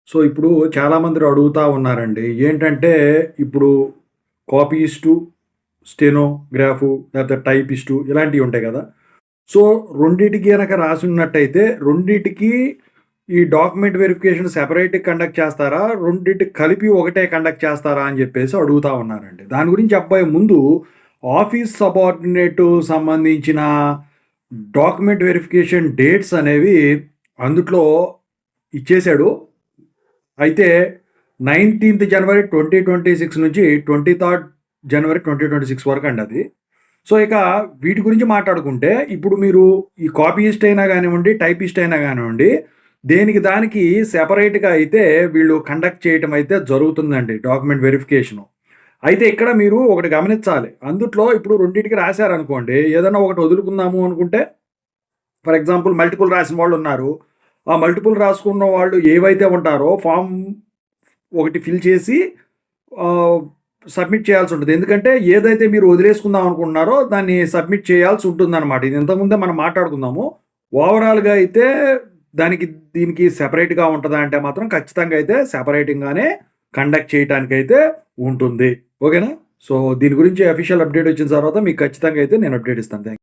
So, ఇప్పుడు చాలామంది అడుగుతా ఉన్నారండి. ఏంటంటే, ఇప్పుడు కాపీయిస్టు, స్టెనోగ్రాఫు లేకపోతే టైపిస్టు ఇలాంటివి ఉంటాయి గదా! సో, రెండిటికి గనక రాసున్నట్టయితే, రెండిటికి ఈ డాక్యుమెంట్ వెరిఫికేషన్ సెపరేట్‌గా కండక్ట్ చేస్తారా? రెండిటికి కలిపి ఒకటే కండక్ట్ చేస్తారా? అని జెప్పేసి అడుగుతా ఉన్నారండి. దాని గురించి చెప్పబోయే ముందు, ఆఫీస్ సబార్డినేట్ సంబంధించిన డాక్యుమెంట్ వెరిఫికేషన్ డేట్స్ అనేవి అందుట్లో ఇచ్చేసాడు. అయితే 19థ్ జనవరి 2026 నుంచి 23 జనవరి 2026 వరకండి అది. సో, ఇక వీటి గురించి మాట్లాడుకుంటే, ఇప్పుడు మీరు ఈ కాపీయిస్ట్ అయినా గానివ్వండి, టైపిస్ట్ అయినా గానివ్వండి, దేనికి దానికి సెపరేట్‌గా అయితే వీళ్ళు కండక్ట్ చేయటం అయితే జరుగుతుందండి డాక్యుమెంట్ వెరిఫికేషను. అయితే ఇక్కడ మీరు ఒకటి గమనించాలి. అందుట్లో ఇప్పుడు రెండిటికి రాశారనుకోండి, ఏదన్నా ఒకటి వదులుకుందాము అనుకుంటే, ఫర్ ఎగ్జాంపుల్ మల్టిపుల్ రాసిన వాళ్ళున్నారు. ఆ మల్టిపుల్ రాసుకున్న వాళ్ళు ఏవైతే ఉంటారో ఫార్మ్ ఒకటి ఫిల్ చేసి ఆహ్, సబ్మిట్ చేయాల్సుంటది. ఎందుకంటే ఏదైతే మీరు వదిలేసుకుందాం అనుకుంటున్నారో దాన్ని సబ్మిట్ చేయాల్సి ఉంటుందనమాట. ఇది ఇంతకుముందే మనం మాట్లాడుకున్నాము. ఓవరాల్‌గా అయితే దానికి దీనికి సెపరేట్‌గా ఉంటదా అంటే మాత్రం ఖచ్చితంగా అయితే సెపరేటింగ్‌గానే కండక్ట్ చేయటానికైతే ఉంటుంది. ఓకేనా? సో, దీని గురించి అఫీషియల్ అప్డేట్ వచ్చిన తర్వాత మీకు ఖచ్చితంగా అయితే నేను అప్డేట్ ఇస్తాను. థాంక్స్.